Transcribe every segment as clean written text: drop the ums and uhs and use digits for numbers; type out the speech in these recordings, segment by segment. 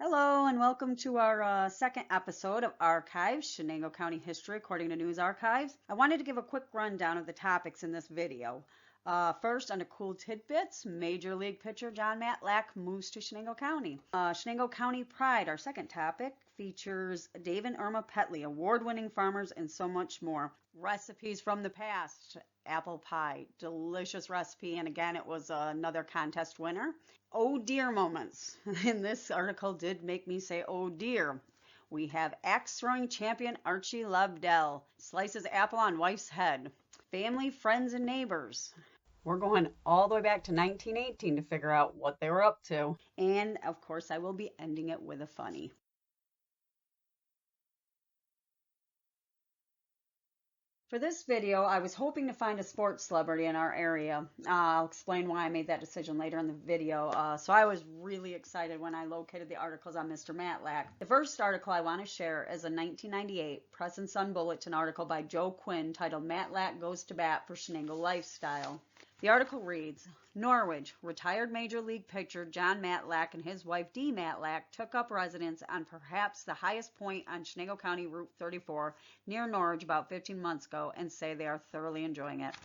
Hello and welcome to our second episode of Archives, Chenango County History According to News Archives. I wanted to give a quick rundown of the topics in this video. First, under cool tidbits, Major League pitcher Jon Matlack moves to Chenango County. Chenango County Pride, our second topic, features Dave and Irma Petley, award-winning farmers, and so much more. Recipes from the past, apple pie, delicious recipe, and again, it was another contest winner. Oh dear moments. In this article did make me say, oh dear. We have axe throwing champion Archie Lobdell slices apple on wife's head. Family, friends, and neighbors. We're going all the way back to 1918 to figure out what they were up to. And of course, I will be ending it with a funny. For this video, I was hoping to find a sports celebrity in our area. I'll explain why I made that decision later in the video. So I was really excited when I located the articles on Mr. Matlack. The first article I want to share is a 1998 Press and Sun Bulletin article by Joe Quinn titled Matlack Goes to Bat for Chenango Lifestyle. The article reads, Norwich, retired Major League pitcher Jon Matlack and his wife Dee Matlack took up residence on perhaps the highest point on Chenango County Route 34 near Norwich about 15 months ago and say they are thoroughly enjoying it.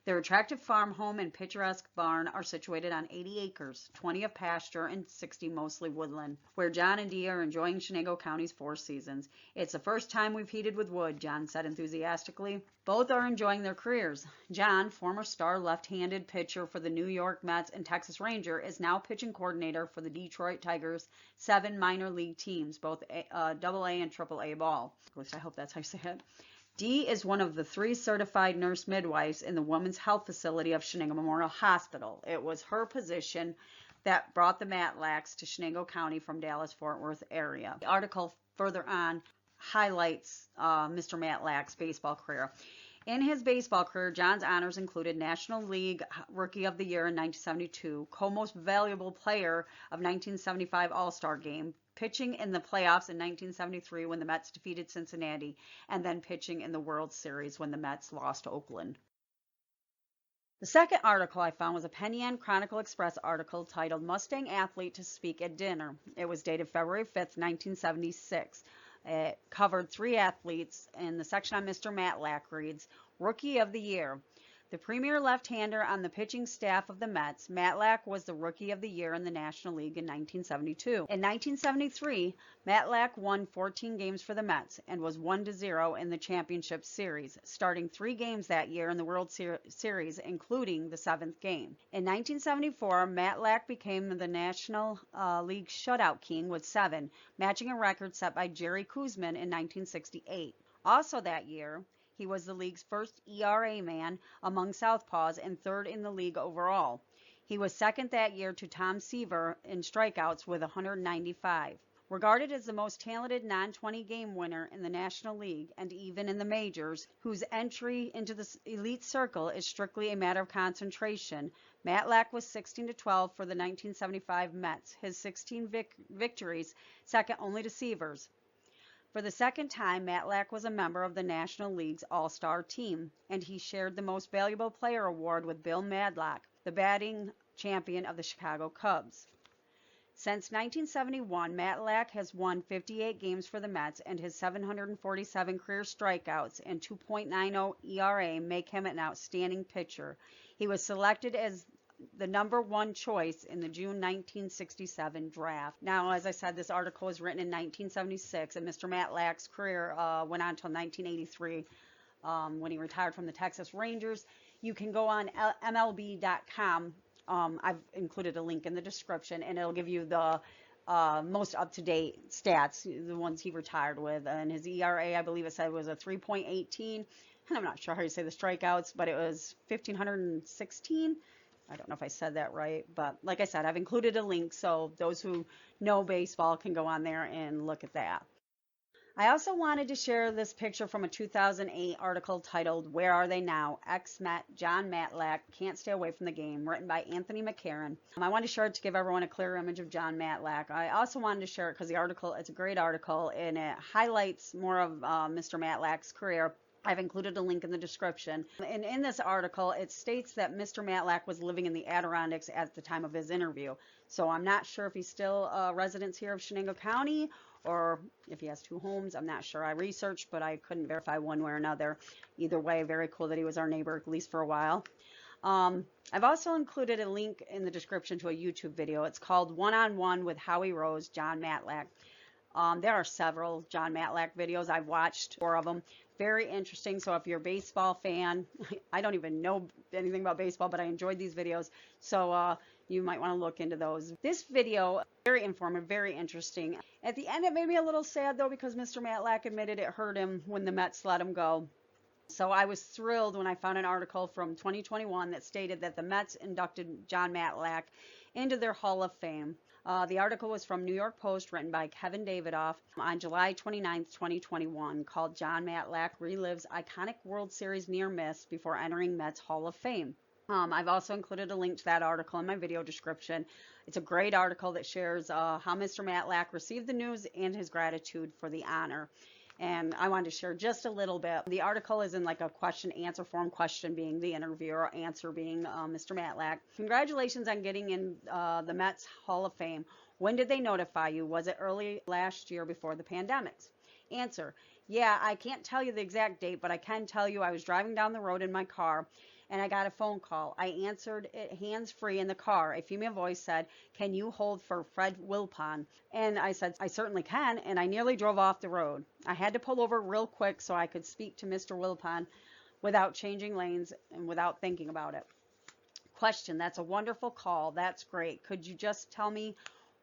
Their attractive farm home and picturesque barn are situated on 80 acres, 20 of pasture and 60 mostly woodland, where Jon and Dee are enjoying Chenango County's four seasons. It's the first time we've heated with wood, Jon said enthusiastically. Both are enjoying their careers. Jon, former star left-handed pitcher for the New York Mets and Texas Ranger, is now pitching coordinator for the Detroit Tigers' 7 minor league teams, both AA and AAA ball. At least I hope that's how you say it. Dee is one of the 3 certified nurse midwives in the Women's Health Facility of Chenango Memorial Hospital. It was her position that brought the Matlacks to Chenango County from Dallas-Fort Worth area. The article further on highlights Mr. Matlack's baseball career. In his baseball career, Jon's honors included National League Rookie of the Year in 1972, Co-Most Valuable Player of 1975 All-Star Game, pitching in the playoffs in 1973 when the Mets defeated Cincinnati, and then pitching in the World Series when the Mets lost to Oakland. The second article I found was a Penn Yan Chronicle Express article titled Mustang Athlete to Speak at Dinner. It was dated February 5th, 1976. It covered 3 athletes, and the section on Mr. Matlack reads, Rookie of the Year. The premier left-hander on the pitching staff of the Mets, Matlack was the Rookie of the Year in the National League in 1972. In 1973, Matlack won 14 games for the Mets and was 1-0 in the championship series, starting 3 games that year in the World Series, including the 7th game. In 1974, Matlack became the National League shutout king with 7, matching a record set by Jerry Koosman in 1968. Also that year, he was the league's first ERA man among southpaws and 3rd in the league overall. He was 2nd that year to Tom Seaver in strikeouts with 195. Regarded as the most talented non-20 game winner in the National League and even in the majors, whose entry into the elite circle is strictly a matter of concentration, Matlack was 16-12 for the 1975 Mets, his 16 victories second only to Seaver's. For the second time, Matlack was a member of the National League's All-Star team, and he shared the Most Valuable Player award with Bill Madlock, the batting champion of the Chicago Cubs. Since 1971, Matlack has won 58 games for the Mets, and his 747 career strikeouts and 2.90 ERA make him an outstanding pitcher. He was selected as the number 1 choice in the June 1967 draft. Now, as I said, this article was written in 1976, and Mr. Matlack's career went on until 1983 when he retired from the Texas Rangers. You can go on MLB.com. I've included a link in the description, and it'll give you the most up-to-date stats, the ones he retired with. And his ERA, I believe it said, was a 3.18. And I'm not sure how you say the strikeouts, but it was 1,516. I don't know if I said that right, but like I said, I've included a link so those who know baseball can go on there and look at that. I also wanted to share this picture from a 2008 article titled Where Are They Now? Ex-Met Jon Matlack Can't Stay Away from the Game, written by Anthony McCarron. I wanted to share it to give everyone a clearer image of Jon Matlack. I also wanted to share it because the article, it's a great article, and it highlights more of Mr. Matlack's career. I've included a link in the description. And in this article, it states that Mr. Matlack was living in the Adirondacks at the time of his interview. So I'm not sure if he's still a resident here of Chenango County or if he has two homes. I'm not sure. I researched, but I couldn't verify one way or another. Either way, very cool that he was our neighbor, at least for a while. I've also included a link in the description to a YouTube video. It's called One-on-One with Howie Rose, Jon Matlack. There are several Jon Matlack videos. I've watched 4 of them. Very interesting. So if you're a baseball fan, I don't even know anything about baseball, but I enjoyed these videos. So you might want to look into those. This video, very informative, very interesting. At the end, it made me a little sad, though, because Mr. Matlack admitted it hurt him when the Mets let him go. So I was thrilled when I found an article from 2021 that stated that the Mets inducted Jon Matlack into their Hall of Fame. The article was from New York Post, written by Kevin Davidoff on July 29, 2021, called Jon Matlack Relives Iconic World Series Near Miss Before Entering Mets Hall of Fame. I've also included a link to that article in my video description. It's a great article that shares how Mr. Matlack received the news and his gratitude for the honor. And I wanted to share just a little bit. The article is in like a question-answer form, question being the interviewer, answer being Mr. Matlack. Congratulations on getting in the Mets Hall of Fame. When did they notify you? Was it early last year before the pandemics? Answer: yeah, I can't tell you the exact date, but I can tell you I was driving down the road in my car and I got a phone call. I answered it hands-free in the car. A female voice said, "Can you hold for Fred Wilpon?" And I said, "I certainly can," and I nearly drove off the road. I had to pull over real quick so I could speak to Mr. Wilpon without changing lanes and without thinking about it. Question: that's a wonderful call. That's great. Could you just tell me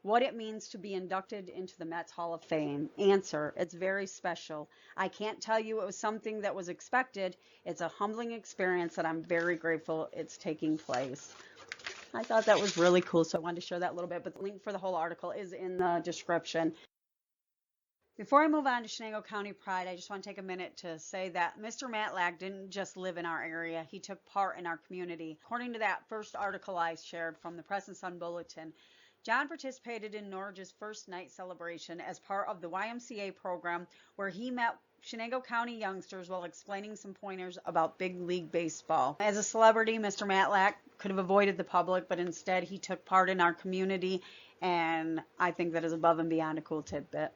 what it means to be inducted into the Mets Hall of Fame? Answer: it's very special. I can't tell you it was something that was expected. It's a humbling experience that I'm very grateful it's taking place. I thought that was really cool, so I wanted to share that a little bit, but the link for the whole article is in the description. Before I move on to Chenango County Pride, I just want to take a minute to say that Mr. Matlack didn't just live in our area, he took part in our community. According to that first article I shared from the Preston Sun Bulletin, Jon participated in Norwich's first night celebration as part of the YMCA program, where he met Chenango County youngsters while explaining some pointers about big league baseball. As a celebrity, Mr. Matlack could have avoided the public, but instead he took part in our community, and I think that is above and beyond a cool tidbit.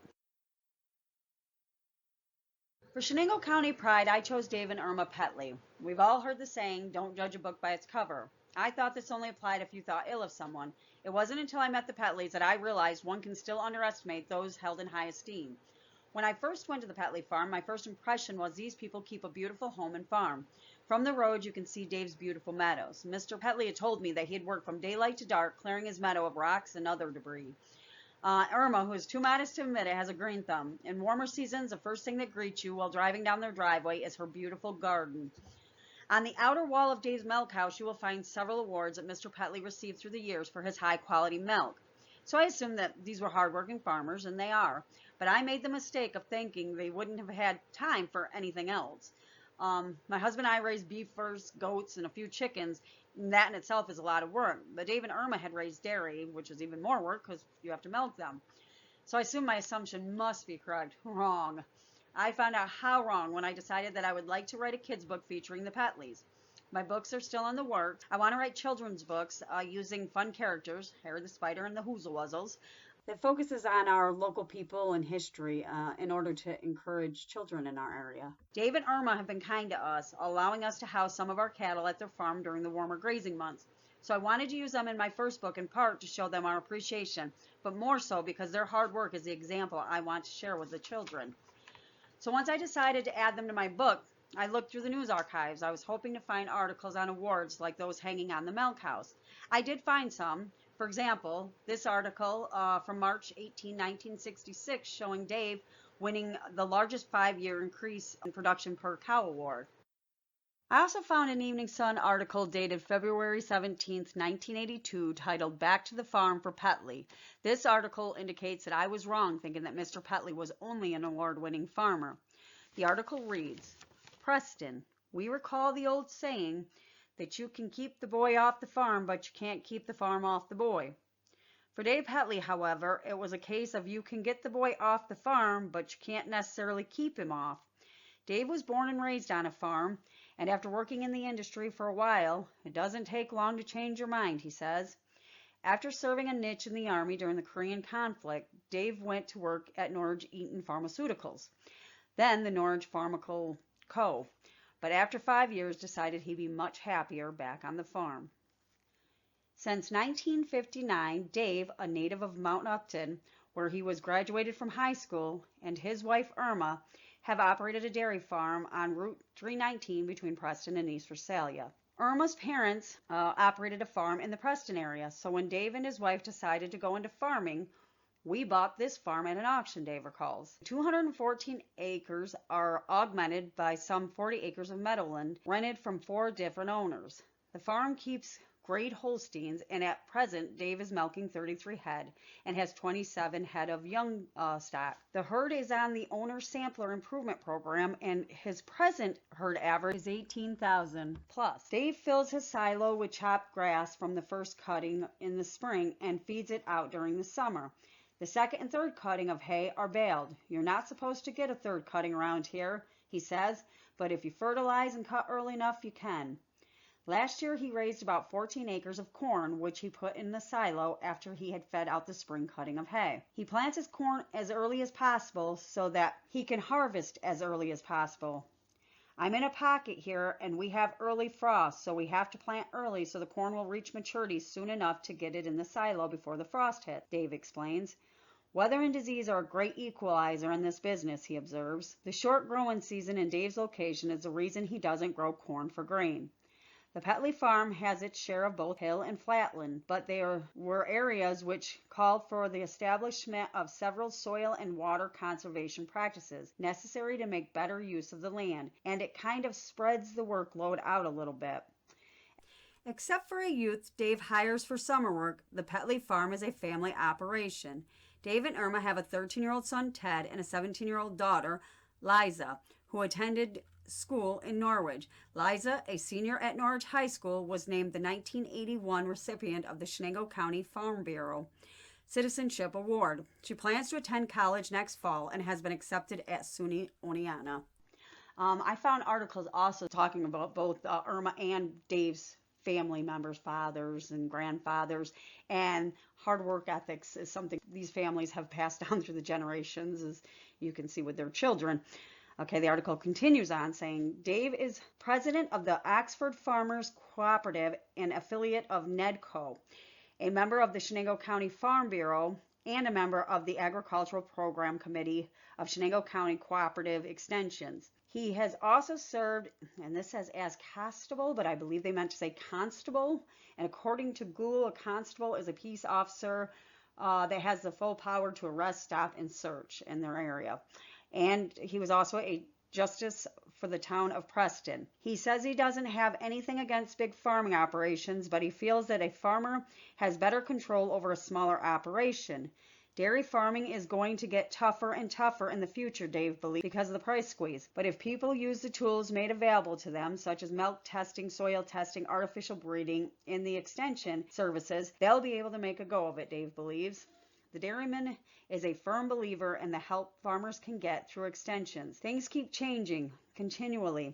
For Chenango County Pride, I chose Dave and Irma Petley. We've all heard the saying, don't judge a book by its cover. I thought this only applied if you thought ill of someone. It wasn't until I met the Petleys that I realized one can still underestimate those held in high esteem. When I first went to the Petley farm, my first impression was these people keep a beautiful home and farm. From the road, you can see Dave's beautiful meadows. Mr. Petley had told me that he had worked from daylight to dark, clearing his meadow of rocks and other debris. Irma, who is too modest to admit it, has a green thumb. In warmer seasons, the first thing that greets you while driving down their driveway is her beautiful garden. On the outer wall of Dave's milk house, you will find several awards that Mr. Petley received through the years for his high-quality milk. So I assumed that these were hardworking farmers, and they are. But I made the mistake of thinking they wouldn't have had time for anything else. My husband and I raised beefers, goats, and a few chickens. And that in itself is a lot of work. But Dave and Irma had raised dairy, which is even more work because you have to milk them. So I assume my assumption must be correct. Wrong. I found out how wrong when I decided that I would like to write a kid's book featuring the Petleys. My books are still in the works. I want to write children's books using fun characters, Harry the Spider and the Hoozle-Wuzzles, that focuses on our local people and history in order to encourage children in our area. Dave and Irma have been kind to us, allowing us to house some of our cattle at their farm during the warmer grazing months. So I wanted to use them in my first book in part to show them our appreciation, but more so because their hard work is the example I want to share with the children. So once I decided to add them to my book, I looked through the news archives. I was hoping to find articles on awards like those hanging on the milk house. I did find some. For example, this article from March 18, 1966, showing Dave winning the largest 5-year increase in production per cow award. I also found an Evening Sun article dated February 17, 1982, titled Back to the Farm for Petley. This article indicates that I was wrong thinking that Mr. Petley was only an award-winning farmer. The article reads, Preston, we recall the old saying that you can keep the boy off the farm, but you can't keep the farm off the boy. For Dave Petley, however, it was a case of you can get the boy off the farm, but you can't necessarily keep him off. Dave was born and raised on a farm, and after working in the industry for a while, it doesn't take long to change your mind, he says. After serving a niche in the Army during the Korean conflict, Dave went to work at Norwich Eaton Pharmaceuticals, then the Norwich Pharmaceutical Co. But after 5 years decided he'd be much happier back on the farm. Since 1959, Dave, a native of Mount Upton, where he was graduated from high school, and his wife Irma have operated a dairy farm on Route 319 between Preston and East Visalia. Irma's parents operated a farm in the Preston area, so when Dave and his wife decided to go into farming, we bought this farm at an auction, Dave recalls. 214 acres are augmented by some 40 acres of meadowland rented from 4 different owners. The farm keeps great Holsteins, and at present Dave is milking 33 head and has 27 head of young stock. The herd is on the owner sampler improvement program, and his present herd average is 18,000 plus. Dave fills his silo with chopped grass from the first cutting in the spring and feeds it out during the summer. The second and third cutting of hay are baled. You're not supposed to get a third cutting around here, he says, but if you fertilize and cut early enough, you can. Last year, he raised about 14 acres of corn, which he put in the silo after he had fed out the spring cutting of hay. He plants his corn as early as possible so that he can harvest as early as possible. I'm in a pocket here, and we have early frost, so we have to plant early so the corn will reach maturity soon enough to get it in the silo before the frost hits, Dave explains. Weather and disease are a great equalizer in this business, he observes. The short growing season in Dave's location is the reason he doesn't grow corn for grain. The Petley farm has its share of both hill and flatland, but there were areas which called for the establishment of several soil and water conservation practices necessary to make better use of the land, and it kind of spreads the workload out a little bit. Except for a youth Dave hires for summer work, the Petley farm is a family operation. Dave and Irma have a 13-year-old son, Ted, and a 17-year-old daughter, Liza, who attended school in Norwich. Liza, a senior at Norwich High School, was named the 1981 recipient of the Chenango County Farm Bureau Citizenship Award. She plans to attend college next fall and has been accepted at SUNY Oneonta. I found articles also talking about both Irma and Dave's family members, fathers and grandfathers, and hard work ethics is something these families have passed down through the generations, as you can see with their children. Okay, the article continues on saying, Dave is president of the Oxford Farmers Cooperative and affiliate of NEDCO, a member of the Chenango County Farm Bureau, and a member of the Agricultural Program Committee of Chenango County Cooperative Extensions. He has also served, and this says as constable, but I believe they meant to say constable, and according to Google, a constable is a peace officer that has the full power to arrest, stop, and search in their area. And he was also a justice for the town of Preston. He says he doesn't have anything against big farming operations, but he feels that a farmer has better control over a smaller operation. Dairy farming is going to get tougher and tougher in the future, Dave believes, because of the price squeeze. But if people use the tools made available to them, such as milk testing, soil testing, artificial breeding, in the extension services, they'll be able to make a go of it, Dave believes. The dairyman is a firm believer in the help farmers can get through extensions. Things keep changing continually,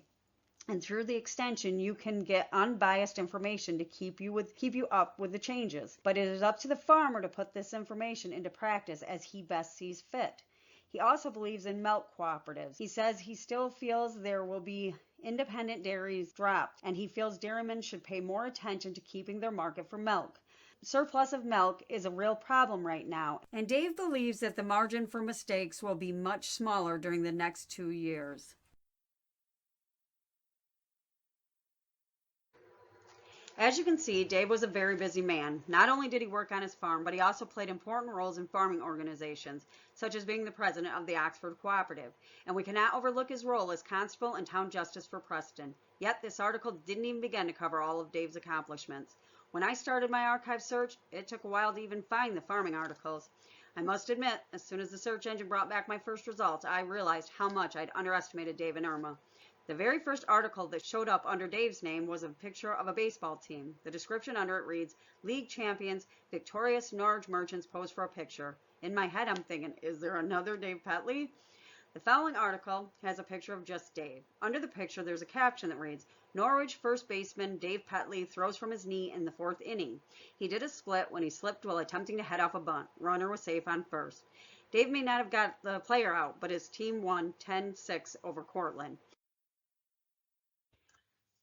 and through the extension you can get unbiased information to keep you up with the changes. But it is up to the farmer to put this information into practice as he best sees fit. He also believes in milk cooperatives. He says he still feels there will be independent dairies dropped, and he feels dairymen should pay more attention to keeping their market for milk. Surplus of milk is a real problem right now, and Dave believes that the margin for mistakes will be much smaller during the next 2 years. As you can see, Dave was a very busy man. Not only did he work on his farm, but he also played important roles in farming organizations, such as being the president of the Oxford Cooperative. And we cannot overlook his role as constable and town justice for Preston. Yet this article didn't even begin to cover all of Dave's accomplishments. When I started my archive search, it took a while to even find the farming articles. I must admit, as soon as the search engine brought back my first results, I realized how much I'd underestimated Dave and Irma. The very first article that showed up under Dave's name was a picture of a baseball team. The description under it reads, League Champions, Victorious Norwich Merchants pose for a picture. In my head, I'm thinking, is there another Dave Petley? The following article has a picture of just Dave. Under the picture, there's a caption that reads, Norwich first baseman Dave Petley throws from his knee in the 4th inning. He did a split when he slipped while attempting to head off a bunt. Runner was safe on first. Dave may not have got the player out, but his team won 10-6 over Cortland.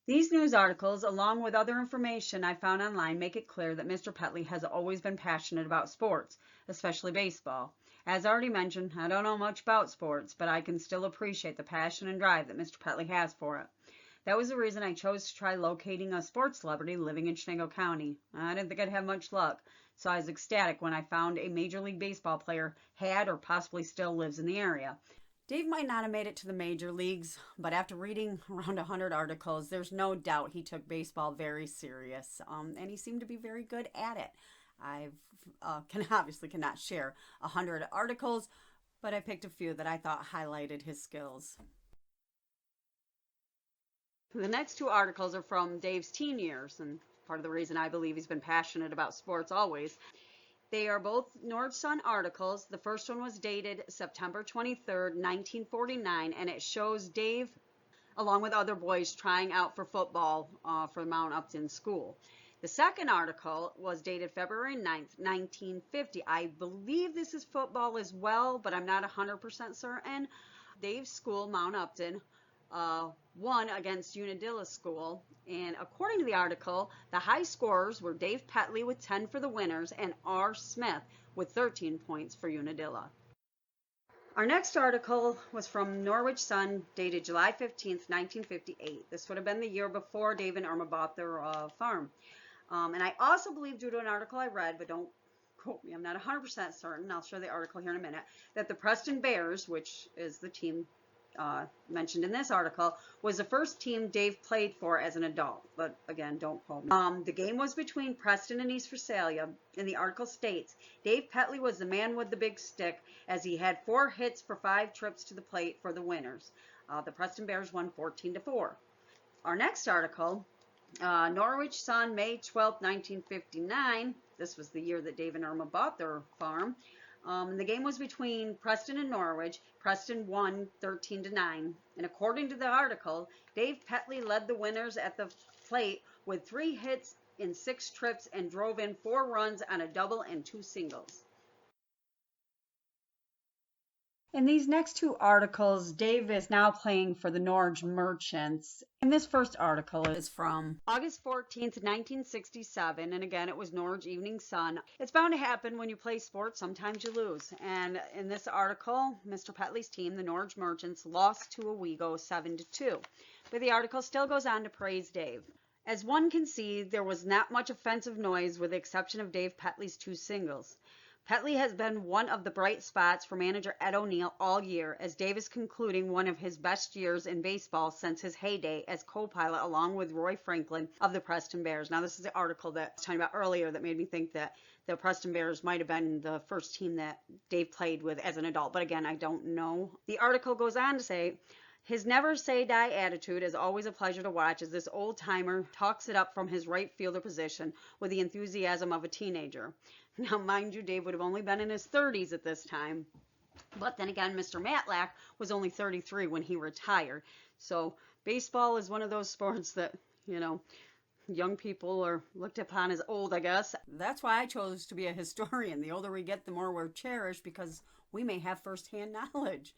These news articles, along with other information I found online, make it clear that Mr. Petley has always been passionate about sports, especially baseball. As already mentioned, I don't know much about sports, but I can still appreciate the passion and drive that Mr. Petley has for it. That was the reason I chose to try locating a sports celebrity living in Chenango County. I didn't think I'd have much luck, so I was ecstatic when I found a Major League Baseball player had or possibly still lives in the area. Dave might not have made it to the major leagues, but after reading around 100 articles, there's no doubt he took baseball very serious, and he seemed to be very good at it. I obviously cannot share 100 articles, but I picked a few that I thought highlighted his skills. The next 2 articles are from Dave's teen years, and part of the reason I believe he's been passionate about sports always. They are both Norwich Sun articles. The first one was dated September 23rd, 1949, and it shows Dave, along with other boys, trying out for football for Mount Upton School. The second article was dated February 9th, 1950. I believe this is football as well, but I'm not 100% certain. Dave's school, Mount Upton, won against Unadilla School, and according to the article, the high scorers were Dave Petley with 10 for the winners and R. Smith with 13 points for Unadilla. Our next article was from Norwich Sun, dated July 15th, 1958. This would have been the year before Dave and Irma bought their farm. And I also believe, due to an article I read, but don't quote me, I'm not 100% certain, I'll show the article here in a minute, that the Preston Bears, which is the team mentioned in this article, was the first team Dave played for as an adult, but again, don't quote me. The game was between Preston and East Visalia, and the article states, Dave Petley was the man with the big stick, as he had 4 hits for 5 trips to the plate for the winners. The Preston Bears won 14-4. Our next article, Norwich Sun, May 12, 1959. This was the year that Dave and Irma bought their farm. The game was between Preston and Norwich. Preston won 13-9. And according to the article, Dave Petley led the winners at the plate with 3 hits in 6 trips and drove in 4 runs on a double and 2 singles. In these next 2 articles, Dave is now playing for the Norwich Merchants. And this first article is from August 14th, 1967. And again, it was Norwich Evening Sun. It's bound to happen when you play sports. Sometimes you lose. And in this article, Mr. Petley's team, the Norwich Merchants, lost to Owego 7-2. But the article still goes on to praise Dave. As one can see, there was not much offensive noise with the exception of Dave Petley's 2 singles. Petley has been one of the bright spots for manager Ed O'Neill all year, as Dave is concluding one of his best years in baseball since his heyday as co-pilot along with Roy Franklin of the Preston Bears. Now, this is the article that I was talking about earlier that made me think that the Preston Bears might have been the first team that Dave played with as an adult. But again, I don't know. The article goes on to say, his never say die attitude is always a pleasure to watch as this old timer talks it up from his right fielder position with the enthusiasm of a teenager. Now, mind you, Dave would have only been in his 30s at this time. But then again, Mr. Matlack was only 33 when he retired. So baseball is one of those sports that, young people are looked upon as old, I guess. That's why I chose to be a historian. The older we get, the more we're cherished because we may have firsthand knowledge.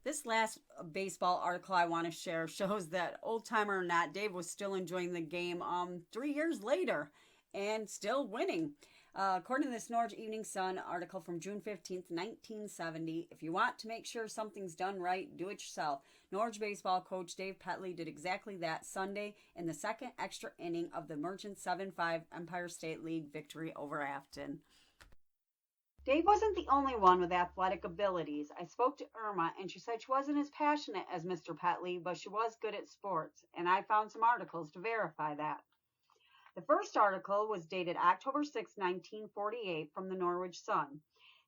This last baseball article I want to share shows that, old timer or not, Dave was still enjoying the game 3 years later and still winning. According to this Norwich Evening Sun article from June 15th, 1970, if you want to make sure something's done right, do it yourself. Norwich baseball coach Dave Petley did exactly that Sunday in the second extra inning of the Merchants 7-5 Empire State League victory over Afton. Dave wasn't the only one with athletic abilities. I spoke to Irma, and she said she wasn't as passionate as Mr. Petley, but she was good at sports, and I found some articles to verify that. The first article was dated October 6, 1948, from the Norwich Sun.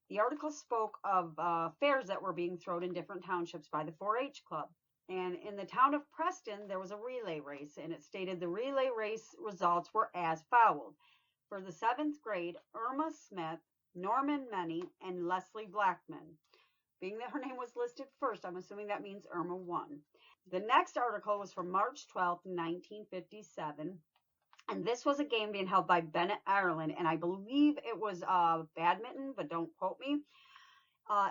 The article spoke of fairs that were being thrown in different townships by the 4-H Club. And in the town of Preston, there was a relay race, and it stated the relay race results were as followed. For the 7th grade, Irma Smith, Norman Menny, and Leslie Blackman. Being that her name was listed first, I'm assuming that means Irma won. The next article was from March 12th, 1957. And this was a game being held by Bennett, Ireland. And I believe it was badminton, but don't quote me.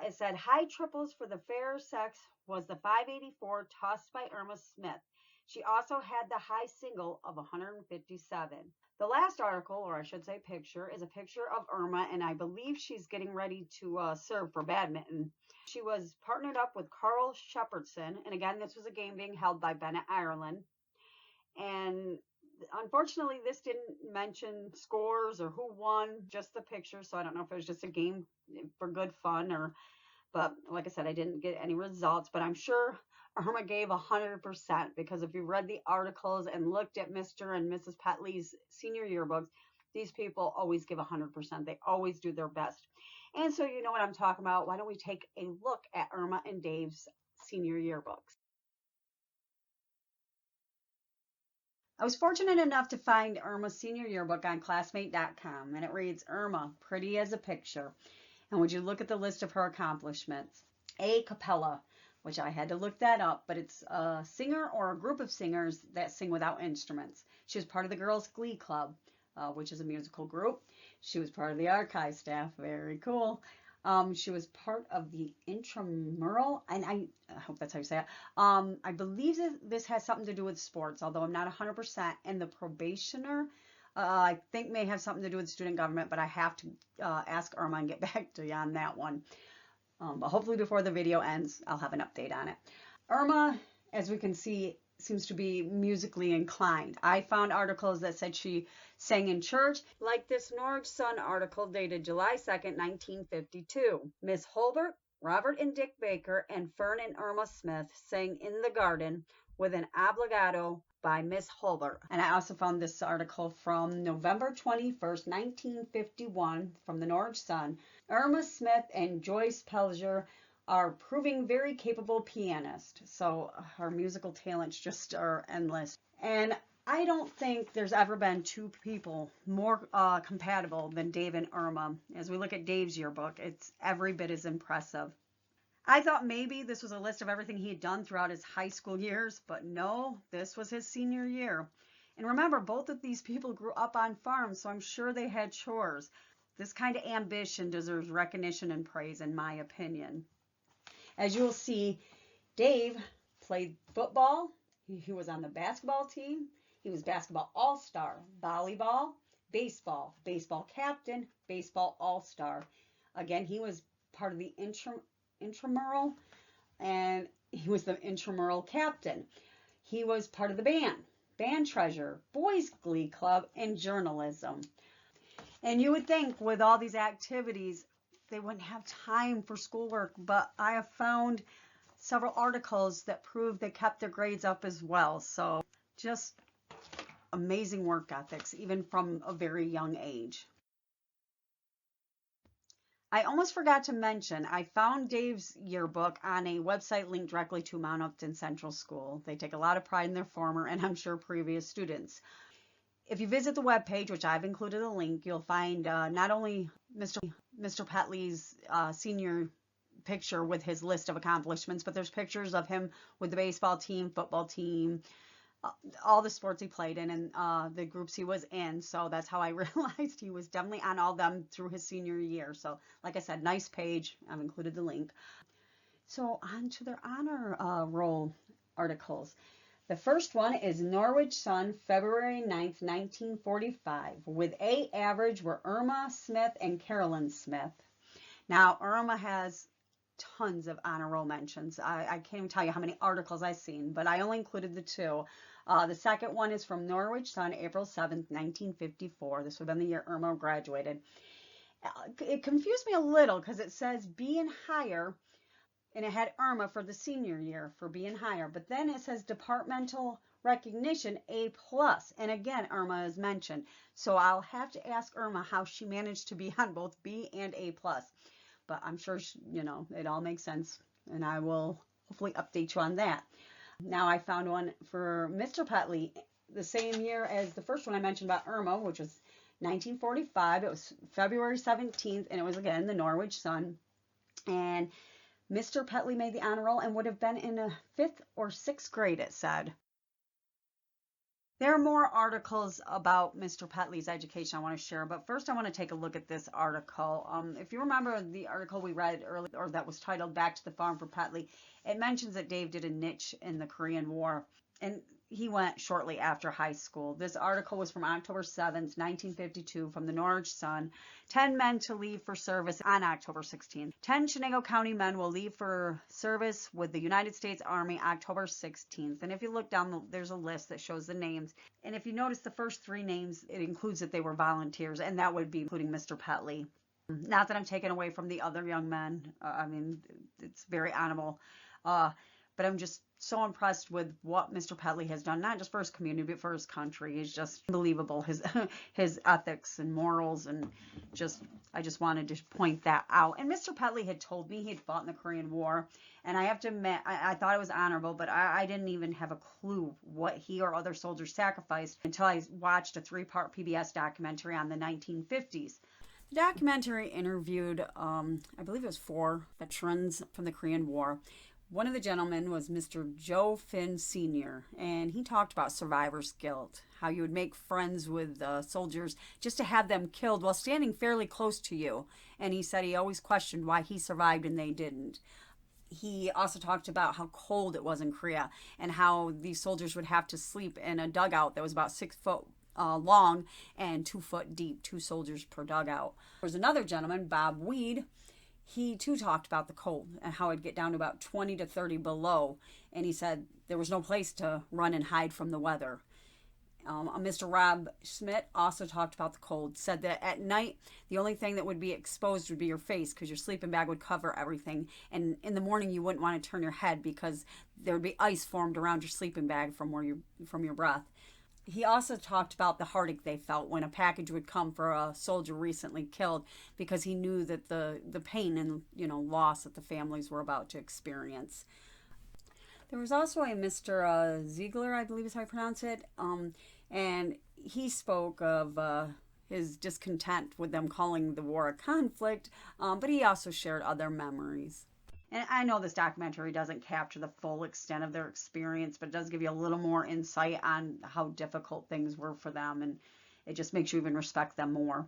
It said high triples for the fair sex was the 584 tossed by Irma Smith. She also had the high single of 157. The last article, or I should say picture, is a picture of Irma, and I believe she's getting ready to serve for badminton. She was partnered up with Carl Shepherdson, and again, this was a game being held by Bennett, Ireland. And unfortunately, this didn't mention scores or who won, just the picture, so I don't know if it was just a game for good fun but like I said, I didn't get any results, but I'm sure Irma gave 100%, because if you read the articles and looked at Mr. and Mrs. Petley's senior yearbooks, these people always give 100%. They always do their best. And so you know what I'm talking about. Why don't we take a look at Irma and Dave's senior yearbooks? I was fortunate enough to find Irma's senior yearbook on classmate.com, and it reads, Irma, pretty as a picture. And would you look at the list of her accomplishments? A cappella, which I had to look that up, but it's a singer or a group of singers that sing without instruments. She was part of the Girls Glee Club, which is a musical group. She was part of the Archive staff. Very cool. She was part of the intramural, and I hope that's how you say it. I believe that this has something to do with sports, although I'm not 100%. And the probationer, I think may have something to do with student government, but I have to ask Irma and get back to you on that one. But hopefully before the video ends, I'll have an update on it. Irma, as we can see, seems to be musically inclined. I found articles that said she sang in church, like this Norwich Sun article dated July 2nd, 1952. Miss Holbert, Robert and Dick Baker, and Fern and Irma Smith sang In the Garden with an obligato by Miss Holbert. And I also found this article from November 21st, 1951 from the Norwich Sun. Irma Smith and Joyce Pelger are proving very capable pianists. So her musical talents just are endless. And I don't think there's ever been two people more compatible than Dave and Irma. As we look at Dave's yearbook, it's every bit as impressive. I thought maybe this was a list of everything he had done throughout his high school years, but no, this was his senior year. And remember, both of these people grew up on farms, so I'm sure they had chores. This kind of ambition deserves recognition and praise, in my opinion. As you'll see, Dave played football. He was on the basketball team. He was basketball all-star, volleyball, baseball captain, baseball all-star. Again, he was part of the intramural, and he was the intramural captain. He was part of the band treasurer, boys glee club, and journalism. And you would think with all these activities, they wouldn't have time for schoolwork, but I have found several articles that prove they kept their grades up as well. So just amazing work ethics, even from a very young age. I almost forgot to mention, I found Dave's yearbook on a website linked directly to Mount Upton Central School. They take a lot of pride in their former and I'm sure previous students. If you visit the webpage, which I've included a link, you'll find not only Mr. Petley's senior picture with his list of accomplishments, but there's pictures of him with the baseball team, football team, all the sports he played in, and the groups he was in. So that's how I realized he was definitely on all of them through his senior year. So like I said, nice page. I've included the link. So on to their honor roll articles. The first one is Norwich Sun, February 9th, 1945. With A average were Irma Smith and Carolyn Smith. Now, Irma has tons of honor roll mentions. I can't even tell you how many articles I've seen, but I only included the two. The second one is from Norwich Sun, April 7th, 1954. This would have been the year Irma graduated. It confused me a little because it says B and higher, and it had Irma for the senior year for being higher, but then it says departmental recognition A+, and again Irma is mentioned. So I'll have to ask Irma how she managed to be on both B and A+, but I'm sure it all makes sense, and I will hopefully update you on that. Now I found one for Mr. Petley the same year as the first one I mentioned about Irma, which was 1945. It was February 17th, and it was again the Norwich Sun. And Mr. Petley made the honor roll and would have been in a 5th or 6th grade, it said. There are more articles about Mr. Petley's education I want to share, but first I want to take a look at this article. If you remember the article we read earlier, or that was titled Back to the Farm for Petley, it mentions that Dave did a niche in the Korean War, and he went shortly after high school. This article was from October 7th, 1952, from the Norwich Sun. 10 men to leave for service on October 16th. 10 Chenango County men will leave for service with the United States Army October 16th. And if you look down, there's a list that shows the names. And if you notice the first 3 names, it includes that they were volunteers, and that would be including Mr. Petley. Not that I'm taking away from the other young men. I mean, it's very honorable. But I'm just so impressed with what Mr. Petley has done, not just for his community, but for his country. He's just unbelievable, his ethics and morals, and I just wanted to point that out. And Mr. Petley had told me he had fought in the Korean War, and I have to admit, I thought it was honorable, but I didn't even have a clue what he or other soldiers sacrificed until I watched a 3-part PBS documentary on the 1950s. The documentary interviewed, I believe it was 4 veterans from the Korean War. One of the gentlemen was Mr. Joe Finn Sr., and he talked about survivor's guilt, how you would make friends with soldiers just to have them killed while standing fairly close to you. And he said he always questioned why he survived and they didn't. He also talked about how cold it was in Korea and how these soldiers would have to sleep in a dugout that was about 6 foot long and 2 foot deep, 2 soldiers per dugout. There was another gentleman, Bob Weed. He too talked about the cold and how it'd get down to about 20 to 30 below. And he said there was no place to run and hide from the weather. Mr. Rob Schmidt also talked about the cold, said that at night, the only thing that would be exposed would be your face because your sleeping bag would cover everything. And in the morning, you wouldn't want to turn your head because there would be ice formed around your sleeping bag from your breath. He also talked about the heartache they felt when a package would come for a soldier recently killed because he knew that the pain and loss that the families were about to experience. There was also a Mr. Ziegler, I believe is how you pronounce it, and he spoke of his discontent with them calling the war a conflict, but he also shared other memories. And I know this documentary doesn't capture the full extent of their experience, but it does give you a little more insight on how difficult things were for them, and it just makes you even respect them more.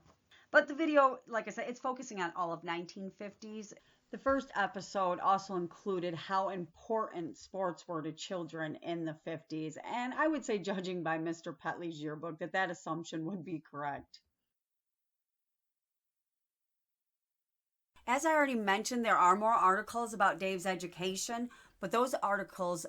But the video, like I said, it's focusing on all of 1950s. The first episode also included how important sports were to children in the 50s, and I would say, judging by Mr. Petley's yearbook, that assumption would be correct. As I already mentioned, there are more articles about Dave's education, but those articles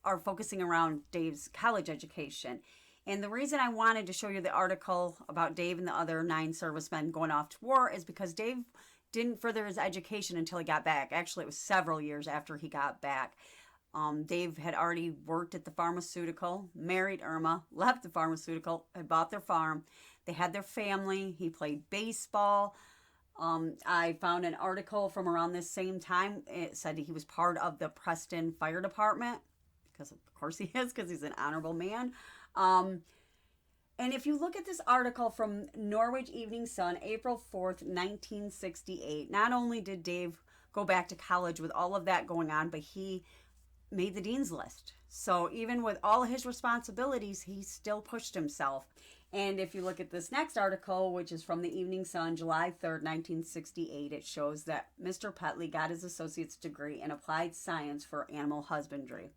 are focusing around Dave's college education. And the reason I wanted to show you the article about Dave and the other 9 servicemen going off to war is because Dave didn't further his education until he got back. Actually, it was several years after he got back. Dave had already worked at the pharmaceutical, married Irma, left the pharmaceutical, had bought their farm. They had their family. He played baseball. I found an article from around this same time. It said he was part of the Preston Fire Department, because of course he is, because he's an honorable man. And if you look at this article from Norwich Evening Sun, April 4th, 1968, not only did Dave go back to college with all of that going on, but he made the dean's list. So even with all his responsibilities, he still pushed himself. And if you look at this next article, which is from the Evening Sun, July 3rd, 1968, it shows that Mr. Petley got his associate's degree in applied science for animal husbandry.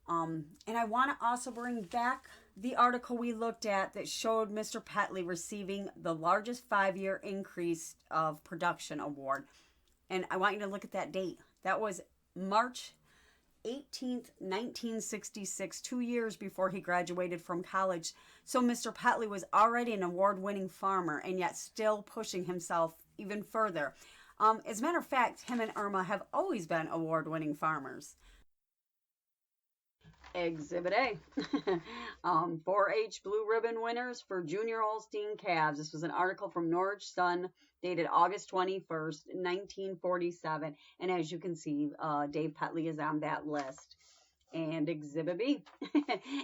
And I want to also bring back the article we looked at that showed Mr. Petley receiving the largest 5-year increase of production award. And I want you to look at that date. That was March 18th, 1966, 2 years before he graduated from college. So Mr. Petley was already an award-winning farmer and yet still pushing himself even further. As a matter of fact, him and Irma have always been award-winning farmers. Exhibit A. 4-H Blue Ribbon winners for Junior Holstein calves. This was an article from Norwich Sun dated August 21st, 1947. And as you can see, Dave Petley is on that list. And Exhibit B.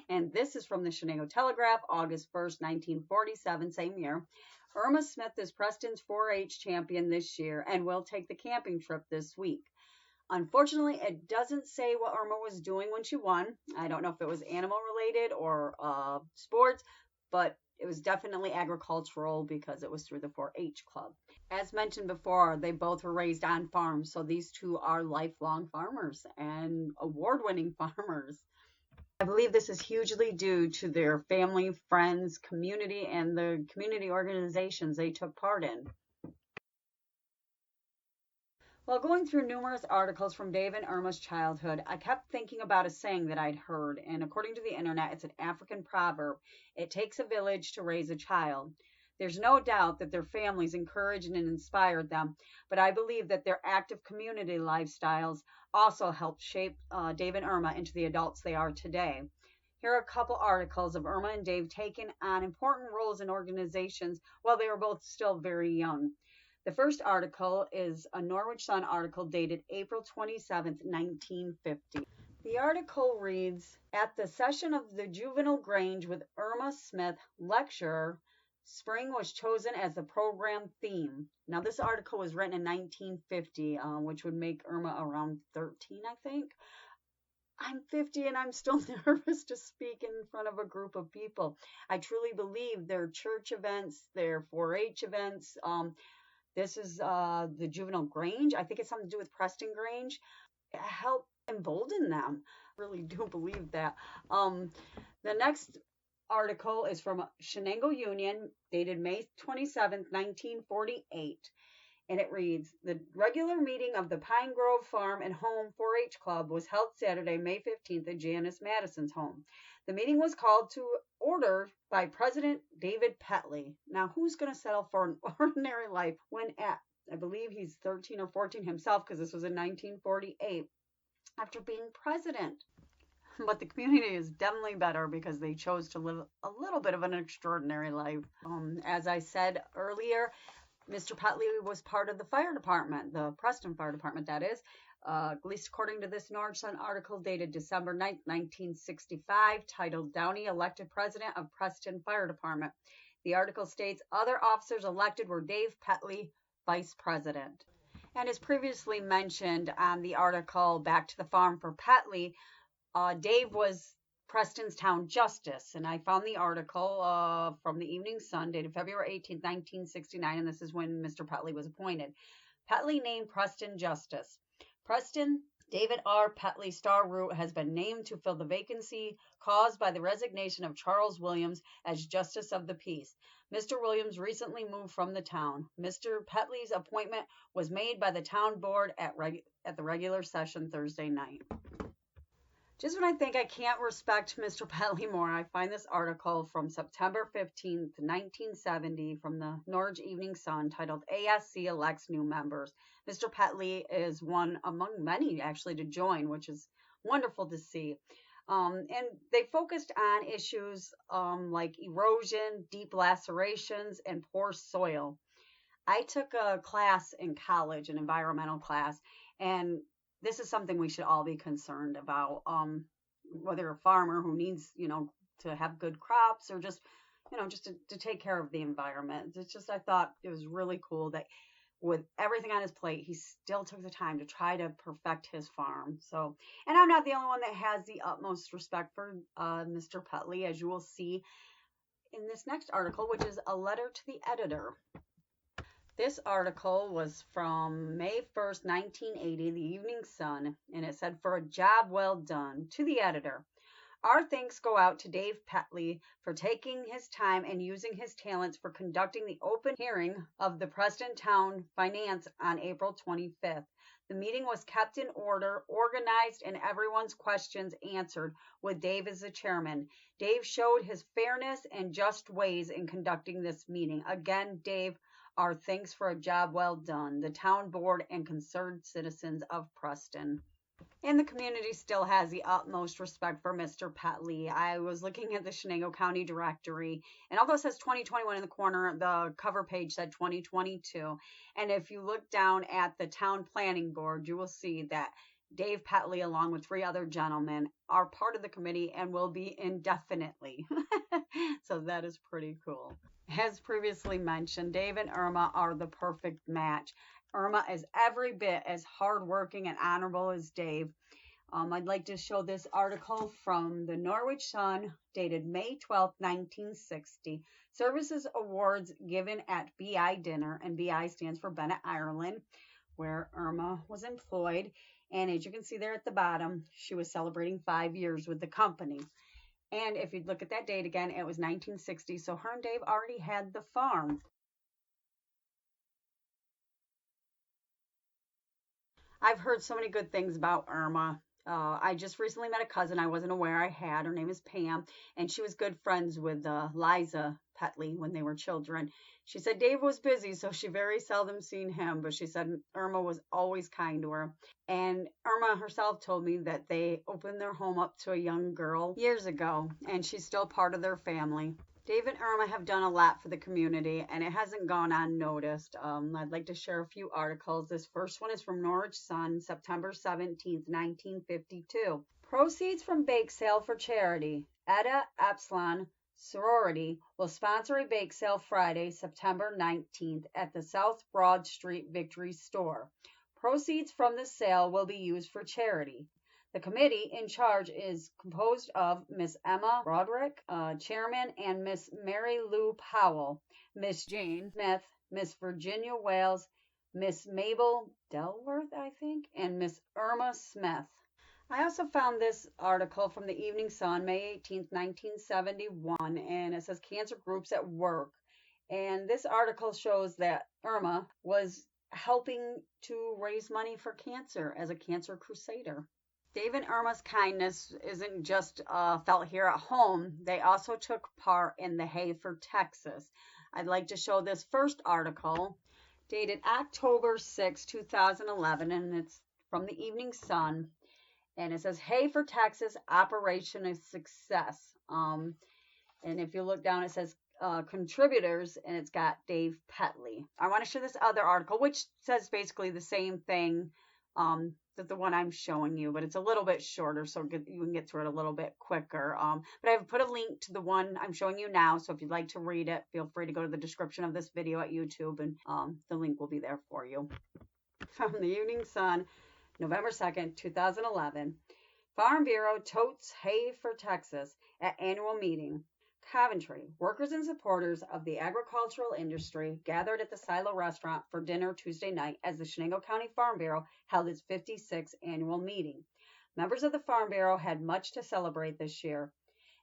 And this is from the Chenango Telegraph, August 1st, 1947, same year. Irma Smith is Preston's 4-H champion this year and will take the camping trip this week. Unfortunately, it doesn't say what Irma was doing when she won. I don't know if it was animal related or sports, but it was definitely agricultural because it was through the 4-H club. As mentioned before, they both were raised on farms, so these two are lifelong farmers and award-winning farmers. I believe this is hugely due to their family, friends, community, and the community organizations they took part in. While going through numerous articles from Dave and Irma's childhood, I kept thinking about a saying that I'd heard, and according to the internet, it's an African proverb. It takes a village to raise a child. There's no doubt that their families encouraged and inspired them, but I believe that their active community lifestyles also helped shape Dave and Irma into the adults they are today. Here are a couple articles of Irma and Dave taking on important roles in organizations while they were both still very young. The first article is a Norwich Sun article dated April 27th, 1950. The article reads, "At the session of the Juvenile Grange with Irma Smith, lecturer, spring was chosen as the program theme." Now, this article was written in 1950, which would make Irma around 13, I think. I'm 50 and I'm still nervous to speak in front of a group of people. I truly believe their church events, their 4-H events, this is the Juvenile Grange. I think it's something to do with Preston Grange. Help embolden them. I really do believe that. The next article is from Chenango Union, dated May 27th, 1948. And it reads, "The regular meeting of the Pine Grove Farm and Home 4-H Club was held Saturday, May 15th at Janice Madison's home. The meeting was called to order by President David Petley." Now, who's going to settle for an ordinary life when at, I believe he's 13 or 14 himself, because this was in 1948, after being president? But the community is definitely better because they chose to live a little bit of an extraordinary life. As I said earlier, Mr. Petley was part of the fire department, the Preston Fire Department, that is, at least according to this Norwich Sun article dated December 9th, 1965, titled "Downey Elected President of Preston Fire Department." The article states other officers elected were Dave Petley, Vice President. And as previously mentioned on the article Back to the Farm for Petley, Dave was Preston's town justice, and I found the article from the Evening Sun dated February 18, 1969, and this is when Mr. Petley was appointed. Petley named Preston justice. Preston David R. Petley Star Root has been named to fill the vacancy caused by the resignation of Charles Williams as Justice of the Peace. Mr. Williams recently moved from the town. Mr. Petley's appointment was made by the town board at the regular session Thursday night. Just when I think I can't respect Mr. Petley more, I find this article from September 15th, 1970 from the Norwich Evening Sun titled "ASC Elects New Members." Mr. Petley is one among many actually to join, which is wonderful to see. And they focused on issues like erosion, deep lacerations, and poor soil. I took a class in college, an environmental class, and this is something we should all be concerned about, whether a farmer who needs, to have good crops or just, just to take care of the environment. It's just, I thought it was really cool that with everything on his plate, he still took the time to try to perfect his farm. So, and I'm not the only one that has the utmost respect for Mr. Petley, as you will see in this next article, which is a letter to the editor. This article was from May 1st, 1980, the Evening Sun, and it said, "For a job well done. To the editor. Our thanks go out to Dave Petley for taking his time and using his talents for conducting the open hearing of the Preston Town Finance on April 25th. The meeting was kept in order, organized, and everyone's questions answered, with Dave as the chairman. Dave showed his fairness and just ways in conducting this meeting. Again, Dave, our thanks for a job well done. The town board and concerned citizens of Preston." And the community still has the utmost respect for Mr. Petley. I was looking at the Chenango County directory, and although it says 2021 in the corner, the cover page said 2022. And if you look down at the town planning board, you will see that Dave Petley, along with 3 other gentlemen, are part of the committee and will be indefinitely. So that is pretty cool. As previously mentioned, Dave and Irma are the perfect match. Irma is every bit as hardworking and honorable as Dave. I'd like to show this article from the Norwich Sun, dated May 12, 1960. Services awards given at BI dinner, and BI stands for Bennett, Ireland, where Irma was employed. And as you can see there at the bottom, she was celebrating 5 years with the company. And if you look at that date again, it was 1960, so her and Dave already had the farm. I've heard so many good things about Irma. I just recently met a cousin I wasn't aware I had. Her name is Pam, and she was good friends with Liza Petley when they were children. She said Dave was busy, so she very seldom seen him, but she said Irma was always kind to her. And Irma herself told me that they opened their home up to a young girl years ago, and she's still part of their family. Dave and Irma have done a lot for the community, and it hasn't gone unnoticed. I'd like to share a few articles. This first one is from Norwich Sun, September 17th, 1952. Proceeds from bake sale for charity. Edda Epsilon Sorority will sponsor a bake sale Friday, September 19th at the South Broad Street Victory Store. Proceeds from the sale will be used for charity. The committee in charge is composed of Miss Emma Broderick, chairman, and Miss Mary Lou Powell, Miss Jane Smith, Miss Virginia Wales, Miss Mabel Delworth, I think, and Miss Irma Smith. I also found this article from the Evening Sun, May 18th, 1971, and it says Cancer Groups at Work. And this article shows that Irma was helping to raise money for cancer as a cancer crusader. Dave and Irma's kindness isn't just felt here at home. They also took part in the Hay for Texas. I'd like to show this first article, dated October 6, 2011, and it's from the Evening Sun. And it says, Hay for Texas, Operation is Success. And if you look down, it says contributors, and it's got Dave Petley. I want to show this other article, which says basically the same thing that the one I'm showing you, but it's a little bit shorter, so you can get through it a little bit quicker. But I've put a link to the one I'm showing you now, so if you'd like to read it, feel free to go to the description of this video at YouTube, and the link will be there for you. From the Evening Sun, November 2nd, 2011. Farm Bureau totes Hay for Texas at annual meeting. Coventry, workers and supporters of the agricultural industry gathered at the Silo restaurant for dinner Tuesday night as the Chenango County Farm Bureau held its 56th annual meeting. Members of the Farm Bureau had much to celebrate this year.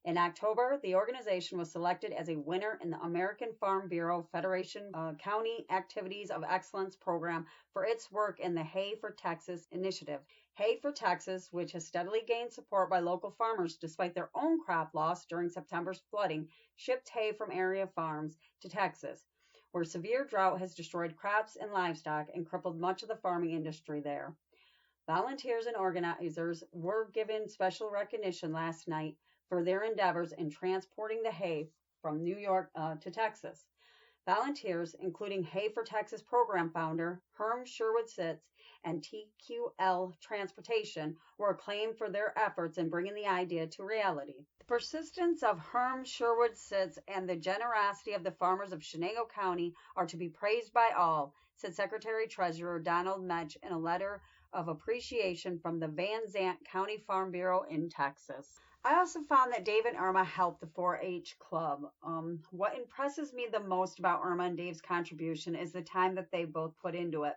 In October, the organization was selected as a winner in the American Farm Bureau Federation County Activities of Excellence program for its work in the Hay for Texas initiative. Hay for Texas, which has steadily gained support by local farmers despite their own crop loss during September's flooding, shipped hay from area farms to Texas, where severe drought has destroyed crops and livestock and crippled much of the farming industry there. Volunteers and organizers were given special recognition last night for their endeavors in transporting the hay from New York to Texas. Volunteers, including Hay for Texas program founder Herm Sherwood-Sitz and TQL Transportation, were acclaimed for their efforts in bringing the idea to reality. The persistence of Herm Sherwood-Sitz and the generosity of the farmers of Chenango County are to be praised by all, said Secretary Treasurer Donald Metch in a letter of appreciation from the Van Zant County Farm Bureau in Texas. I also found that Dave and Irma helped the 4-H club. What impresses me the most about Irma and Dave's contribution is the time that they both put into it.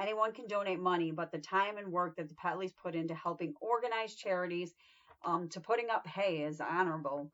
Anyone can donate money, but the time and work that the Petleys put into helping organize charities to putting up hay is honorable.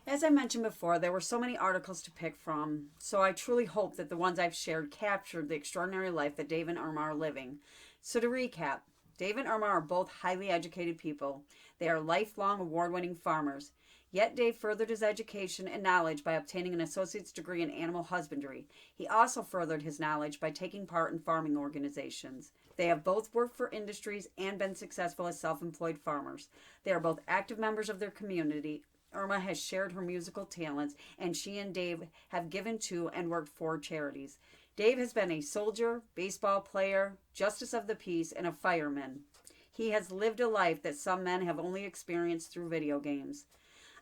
As I mentioned before, there were so many articles to pick from, so I truly hope that the ones I've shared captured the extraordinary life that Dave and Irma are living. So to recap, Dave and Irma are both highly educated people. They are lifelong award-winning farmers. Yet Dave furthered his education and knowledge by obtaining an associate's degree in animal husbandry. He also furthered his knowledge by taking part in farming organizations. They have both worked for industries and been successful as self-employed farmers. They are both active members of their community. Irma has shared her musical talents, and she and Dave have given to and worked for charities. Dave has been a soldier, baseball player, justice of the peace, and a fireman. He has lived a life that some men have only experienced through video games.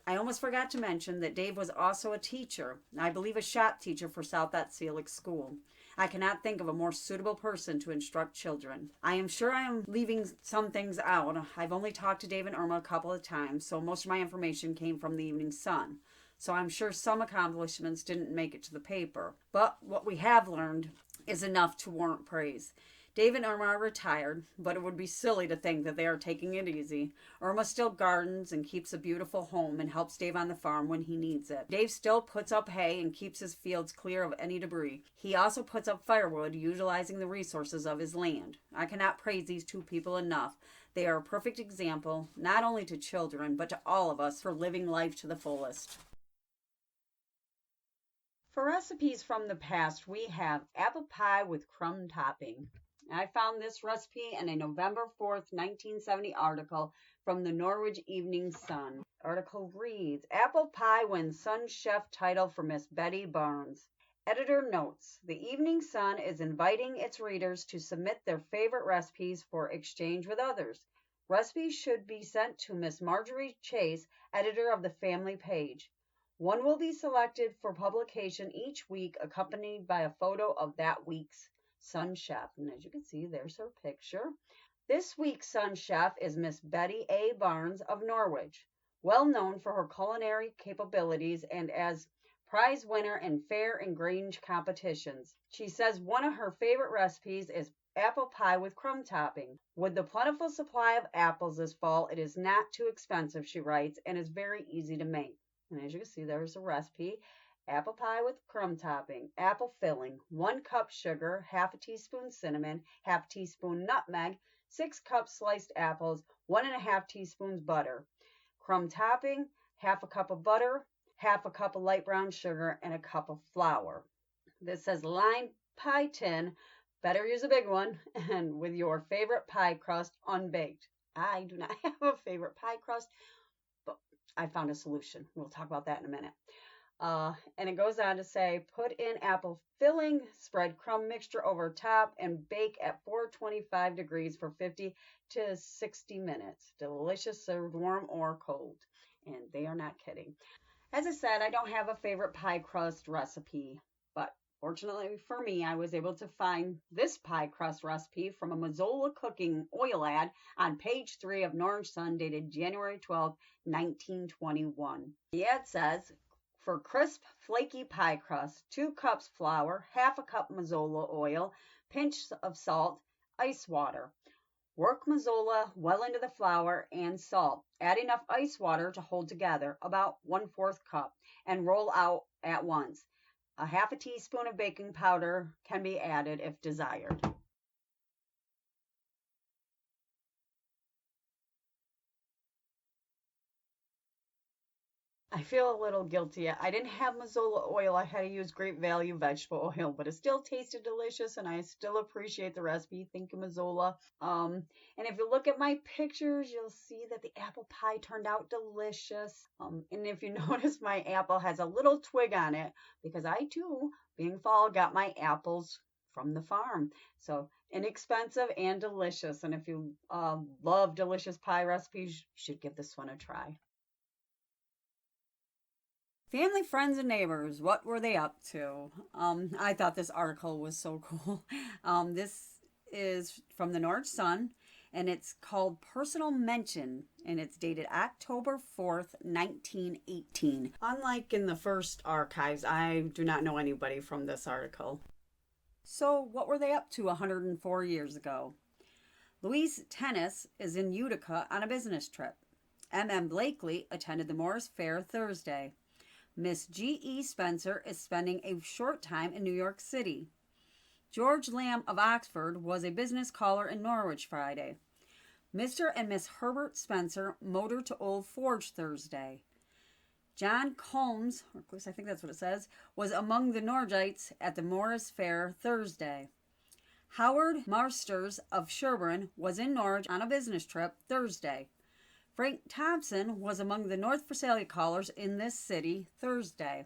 I almost forgot to mention that Dave was also a teacher, I believe a shop teacher for South Etzialik School. I cannot think of a more suitable person to instruct children. I am sure I am leaving some things out. I've only talked to Dave and Irma a couple of times, so most of my information came from the Evening Sun. So I'm sure some accomplishments didn't make it to the paper. But what we have learned is enough to warrant praise. Dave and Irma are retired, but it would be silly to think that they are taking it easy. Irma still gardens and keeps a beautiful home and helps Dave on the farm when he needs it. Dave still puts up hay and keeps his fields clear of any debris. He also puts up firewood, utilizing the resources of his land. I cannot praise these two people enough. They are a perfect example, not only to children, but to all of us, for living life to the fullest. For recipes from the past, we have apple pie with crumb topping. I found this recipe in a November 4th, 1970 article from the Norwich Evening Sun. The article reads, Apple Pie wins Sun Chef title for Miss Betty Barnes. Editor notes, the Evening Sun is inviting its readers to submit their favorite recipes for exchange with others. Recipes should be sent to Miss Marjorie Chase, editor of the family page. One will be selected for publication each week, accompanied by a photo of that week's Sun Chef. And as you can see, there's her picture. This week's Sun Chef is Miss Betty A. Barnes of Norwich, well known for her culinary capabilities and as prize winner in fair and Grange competitions. She says one of her favorite recipes is apple pie with crumb topping. With the plentiful supply of apples this fall, it is not too expensive, she writes, and is very easy to make. And as you can see, there's a recipe. Apple pie with crumb topping, apple filling, 1 cup sugar, half a teaspoon cinnamon, half a teaspoon nutmeg, 6 cups sliced apples, 1.5 teaspoons butter. Crumb topping, half a cup of butter, half a cup of light brown sugar, and a cup of flour. This says lined pie tin, better use a big one, and with your favorite pie crust unbaked. I do not have a favorite pie crust, but I found a solution. We'll talk about that in a minute. And it goes on to say, put in apple filling, spread crumb mixture over top, and bake at 425 degrees for 50 to 60 minutes. Delicious, served warm or cold. And they are not kidding. As I said, I don't have a favorite pie crust recipe, but fortunately for me, I was able to find this pie crust recipe from a Mazola cooking oil ad on page 3 of Norwich Sun, dated January 12, 1921. The ad says, for crisp, flaky pie crust, 2 cups flour, half a cup Mazola oil, pinch of salt, ice water. Work Mazola well into the flour and salt. Add enough ice water to hold together, about 1/4 cup, and roll out at once. A half a teaspoon of baking powder can be added if desired. I feel a little guilty. I didn't have Mazola oil. I had to use Great Value vegetable oil, but it still tasted delicious, and I still appreciate the recipe. Thank you, Mazola. And if you look at my pictures, you'll see that the apple pie turned out delicious. And if you notice, my apple has a little twig on it because I too, being fall, got my apples from the farm. So inexpensive and delicious. And if you love delicious pie recipes, you should give this one a try. Family, friends, and neighbors, what were they up to? I thought this article was so cool. This is from the Norwich Sun, and it's called Personal Mention, and it's dated October 4th, 1918. Unlike in the first archives, I do not know anybody from this article. So what were they up to 104 years ago? Louise Tennis is in Utica on a business trip. M.M. Blakely attended the Morris Fair Thursday. Miss G.E. Spencer is spending a short time in New York City. George Lamb of Oxford was a business caller in Norwich Friday. Mr. and Miss Herbert Spencer motored to Old Forge Thursday. John Combs, or at least I think that's what it says, was among the Norwichites at the Morris Fair Thursday. Howard Marsters of Sherborne was in Norwich on a business trip Thursday. Frank Thompson was among the North Pharsalia callers in this city Thursday.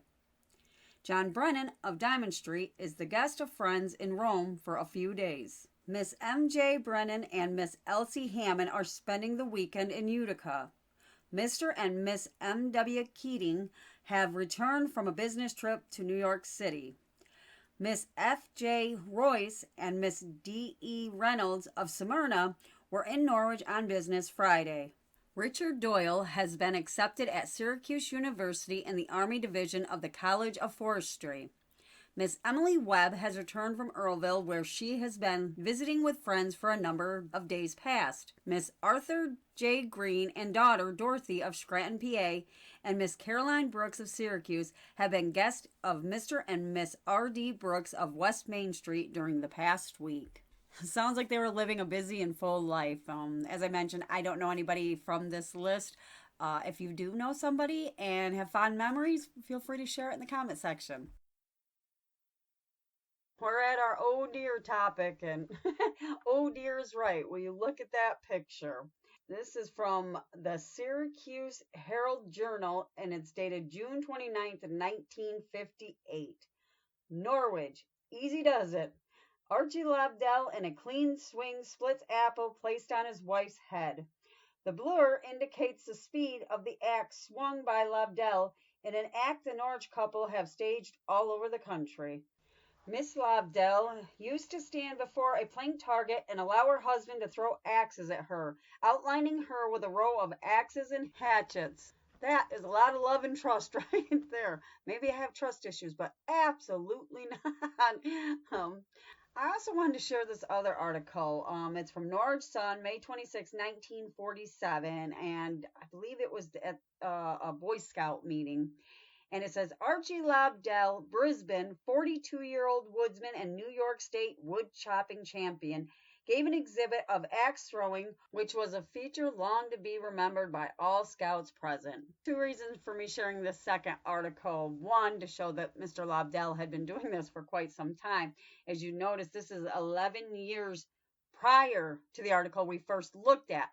John Brennan of Diamond Street is the guest of friends in Rome for a few days. Miss M.J. Brennan and Miss Elsie Hammond are spending the weekend in Utica. Mr. and Miss M.W. Keating have returned from a business trip to New York City. Miss F.J. Royce and Miss D.E. Reynolds of Smyrna were in Norwich on business Friday. Richard Doyle has been accepted at Syracuse University in the Army Division of the College of Forestry. Miss Emily Webb has returned from Earlville, where she has been visiting with friends for a number of days past. Miss Arthur J. Green and daughter Dorothy of Scranton, PA, and Miss Caroline Brooks of Syracuse have been guests of Mr. and Miss R.D. Brooks of West Main Street during the past week. Sounds like they were living a busy and full life. As I mentioned, I don't know anybody from this list. If you do know somebody and have fond memories, feel free to share it in the comment section. We're at our oh dear topic, and oh dear is right. Will you look at that picture? This is from the Syracuse Herald Journal, and it's dated June 29th, 1958. Norwich, easy does it. Archie Lobdell in a clean swing splits apple placed on his wife's head. The blur indicates the speed of the axe swung by Lobdell in an act the Norwich couple have staged all over the country. Miss Lobdell used to stand before a plain target and allow her husband to throw axes at her, outlining her with a row of axes and hatchets. That is a lot of love and trust right there. Maybe I have trust issues, but absolutely not. I also wanted to share this other article. It's from Norwich Sun, May 26, 1947, and I believe it was at a Boy Scout meeting. And it says Archie Lobdell, Brisben, 42-year-old woodsman and New York State wood chopping champion, gave an exhibit of axe throwing, which was a feature long to be remembered by all scouts present. Two reasons for me sharing this second article. One, to show that Mr. Lobdell had been doing this for quite some time. As you notice, this is 11 years prior to the article we first looked at.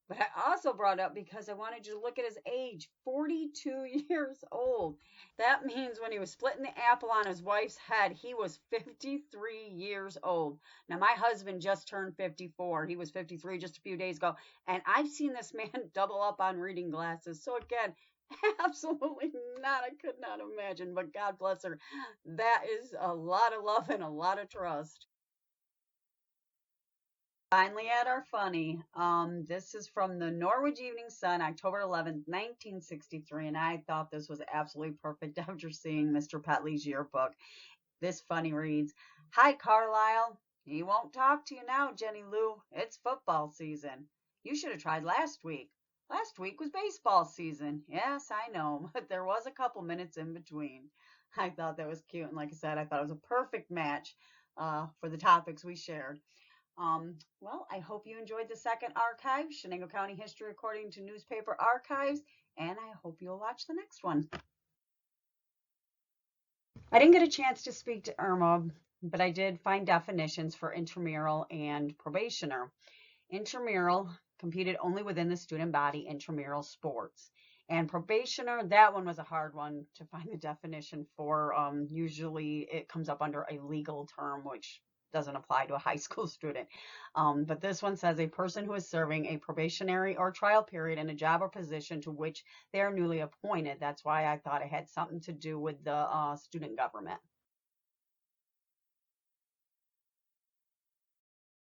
But I also brought up because I wanted you to look at his age, 42 years old. That means when he was splitting the apple on his wife's head, he was 53 years old. Now, my husband just turned 54. He was 53 just a few days ago. And I've seen this man double up on reading glasses. So again, absolutely not. I could not imagine. But God bless her. That is a lot of love and a lot of trust. Finally at our funny. This is from the Norwich Evening Sun, October 11th, 1963, and I thought this was absolutely perfect after seeing Mr. Petley's yearbook. This funny reads, "Hi, Carlisle. He won't talk to you now, Jenny Lou. It's football season. You should have tried last week. Last week was baseball season. Yes, I know, but there was a couple minutes in between." I thought that was cute, and like I said, I thought it was a perfect match for the topics we shared. Well, I hope you enjoyed the second archive, Chenango County History According to Newspaper Archives, and I hope you'll watch the next one. I didn't get a chance to speak to Irma, but I did find definitions for intramural and probationer. Intramural competed only within the student body intramural sports. And probationer, that one was a hard one to find the definition for. Usually it comes up under a legal term, which doesn't apply to a high school student. But this one says a person who is serving a probationary or trial period in a job or position to which they are newly appointed. That's why I thought it had something to do with the student government.